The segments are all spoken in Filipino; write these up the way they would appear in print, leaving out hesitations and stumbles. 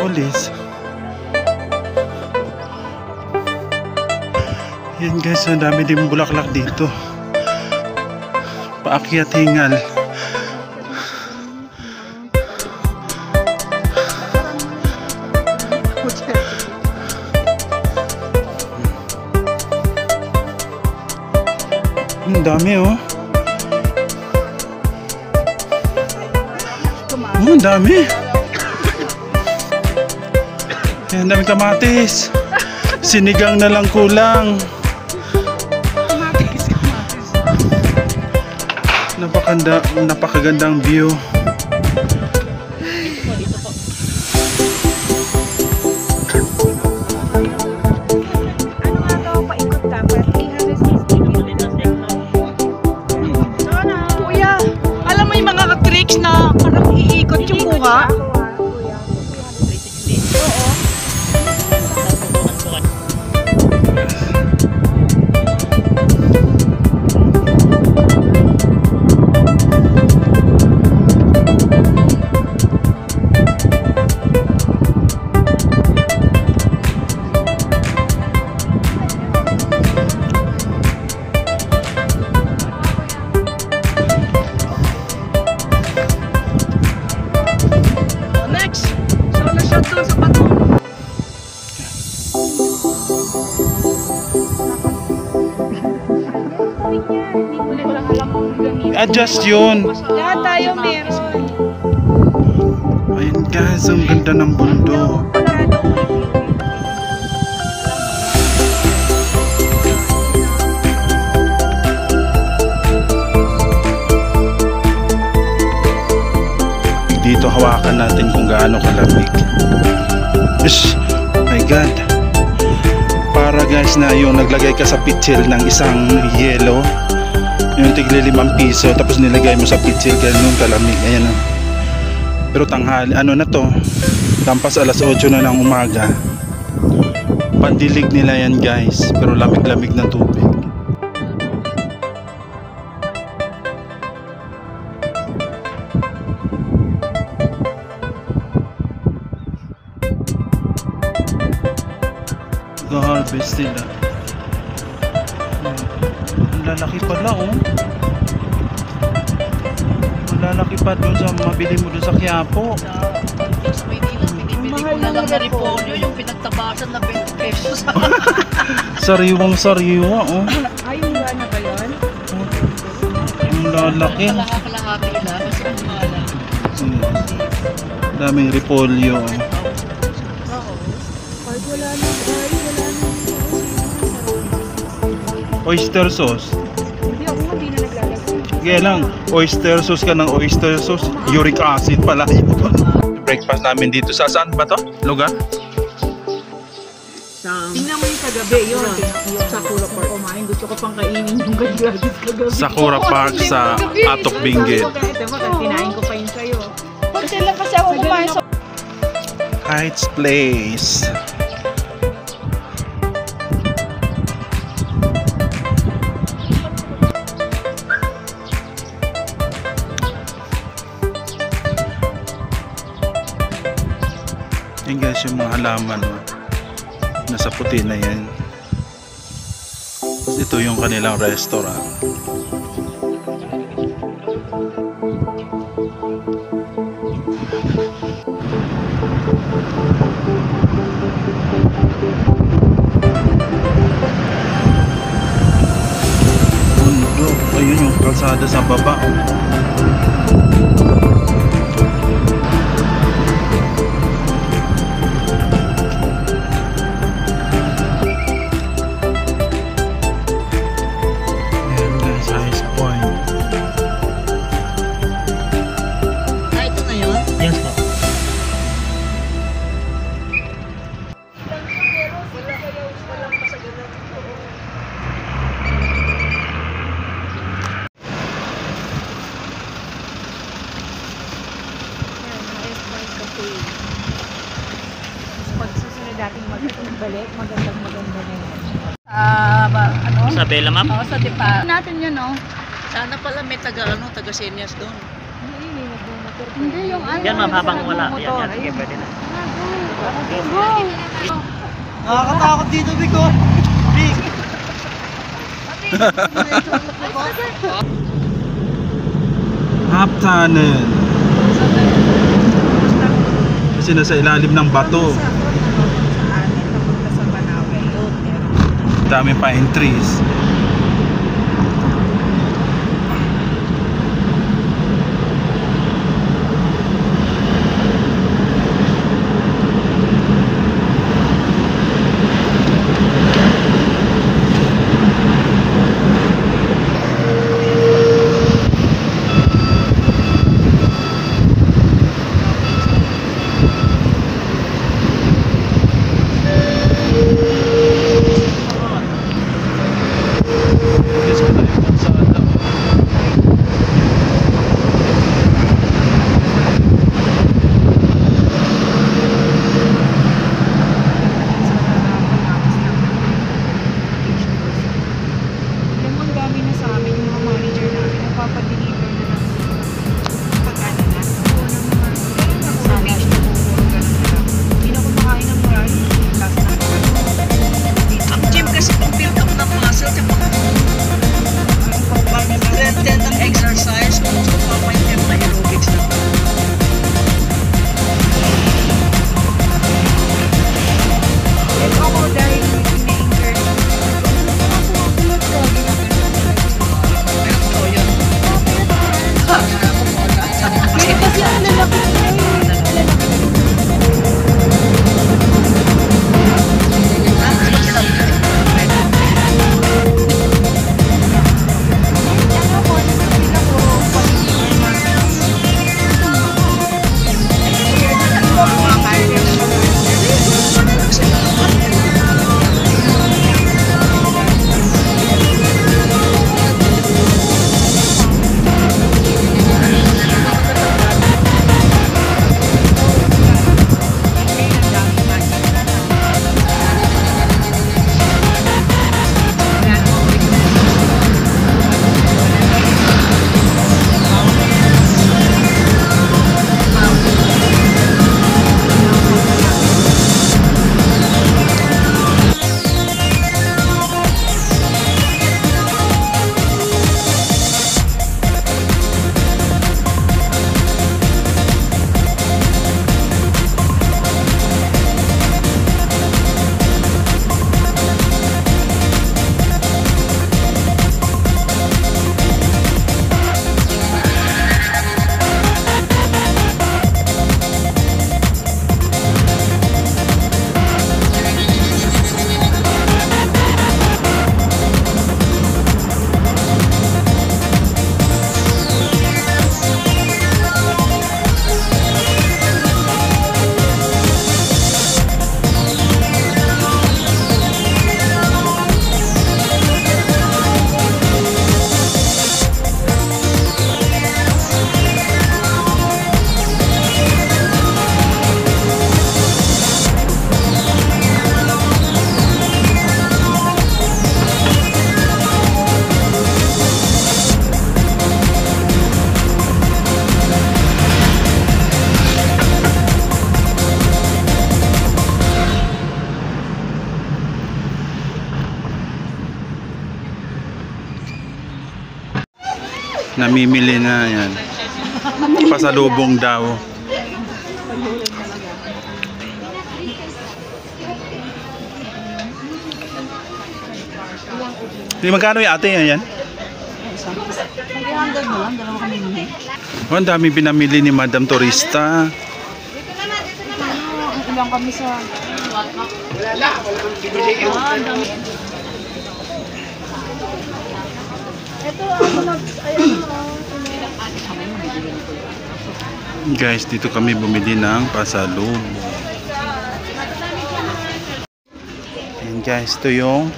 polis. Yan guys, ang dami din bulaklak dito. Paakyat hingal. Ang dami oh. Ang dami. Ang dami kamatis. Sinigang na lang kulang. Napakagandang view. Kuya, alam mo yung mga tricks na parang iikot yung kuha? Adjust yun. Lahat tayo meron. Ayun guys, ang ganda ng bundok. Dito hawakan natin kung gaano kalamig. Ish, my god. Para guys na yung naglagay ka sa pitsil ng isang yelo, yung tigli 5 piso, tapos nilagay mo sa pitsil, ganun kalamig. Ayan o. Pero tanghali, ano na to, lampas alas 8 na ng umaga. Pandilig nila yan guys, pero lamig-lamig ng tubig. Ga-harvest sila. Ang lalaki pala oh. Ang lalaki pa doon sa mabili mo doon sa Quiapo. Tapos may nilang binibili ko na lang na repolyo, yung pinagtabasan na 20 pesos. Sariwang sariwa oh. Ay, yung na ba yun? Ang lalaki. Kalahati lang, kasi ang mahala. Daming repolyo oh. Ay, wala na. Oyster sauce. Hindi ako hindi na naglalagay. Kaya lang, oyster sauce ka ng oyster sauce. Uric acid pala yun. Breakfast namin dito sa saan ba to? Lugar? Tingnan mo yung kagabi yun. Yung Sakura Park. Kumain, gusto ko pang kainin yung gagagis kagabi. Sakura Park sa Atok Benguet. Kinain ko pa yun sa'yo. Pag sila kasi ako kumain sa... Heights Place. Yan guys yung mga halaman oh. Nasa puti na yan. Ito yung kanilang restaurant. Bundok. Ayun yung kalsada sa baba oh. Pag susunod dating magbalik, maganda na yun. Ano? Sa Bella Ma'am? Oo, sa Dipa. Natin yun, no? Sana pala may taga Senyas doon. Hindi, nagbumat Hindi, yung ano. Yan, mababang wala. Yan, sige, pwede na. Nakakatakot dito, Biko. Big. Half tunnel. Kasi nasa ilalim ng bato. Daming pine trees. Namimili na yan. Pasalubong daw. Di magkano yung ate yan? Oh, ang dami pinamili ni Madam Turista. Ilang kami sa... Guys, dito kami bumili ng pasalubong. And guys, ito yung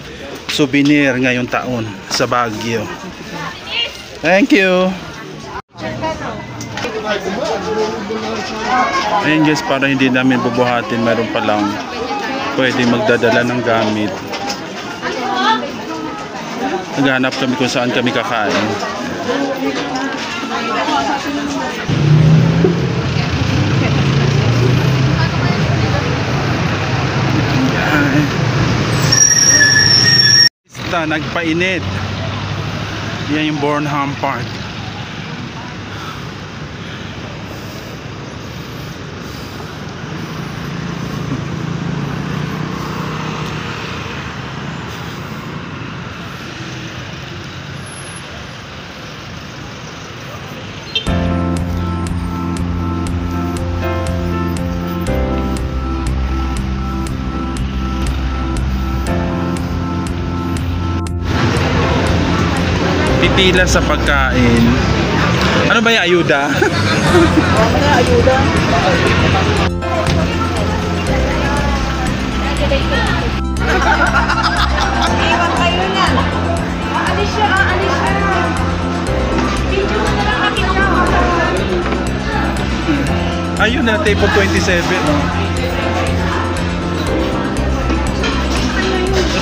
souvenir ngayong taon sa Baguio. Thank you. Ayan guys, para hindi namin bubuhatin, meron palang pwede magdadala ng gamit. Naghanap kami kung saan kami kakain. sa nagpainit. Yan yung Bornham Park. Pipila sa pagkain. Ano ba yung ayuda? Ayuda. Iwan kayo niyan. Aalis siya, aalis siya. Video mo na lang kami na. Ayun na, table 27. Oh.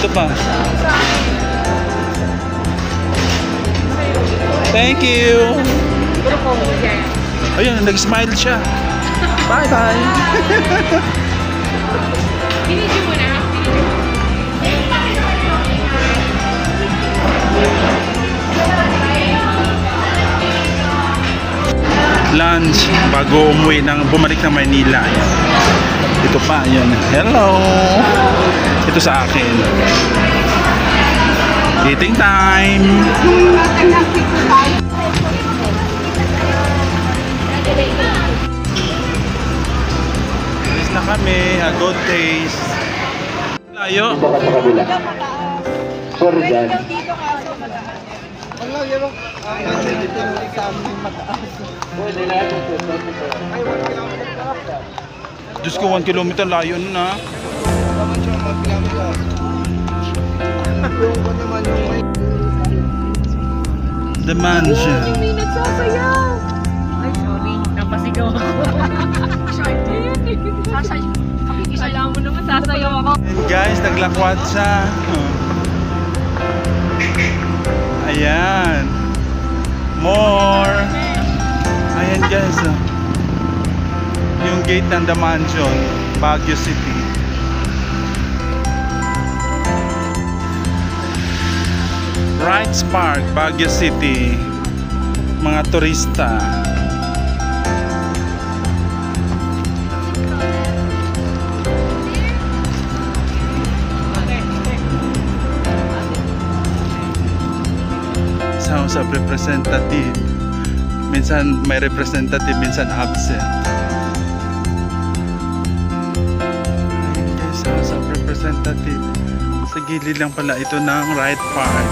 Ito pa. Thank you. Ayun, nag-smile siya. Bye-bye. Binidyo mo na. Lunch bago bumalik ng Maynila. Ayan. Ito pa, yun. Hello. Ito sa akin. Eating time. Alis na kami. A good taste. Layo. Sorry, Dan. Diyos ko, 1 kilometer layo nun ha. The mansion. May nagsasayaw. Ay, sorry. Napasigaw ako. Sasayaw. Alam mo naman, sasayaw ako. And guys, naglakwat siya. Ayan. More. Ayan guys. Oh. Yung gate ng The Mansion, Baguio City. Rights Park, Baguio City. Mga turista. House of Representative. Minsan may representative, minsan absent. Ayun guys, House of Representative. Sa gilid lang pala ito ng Right Park.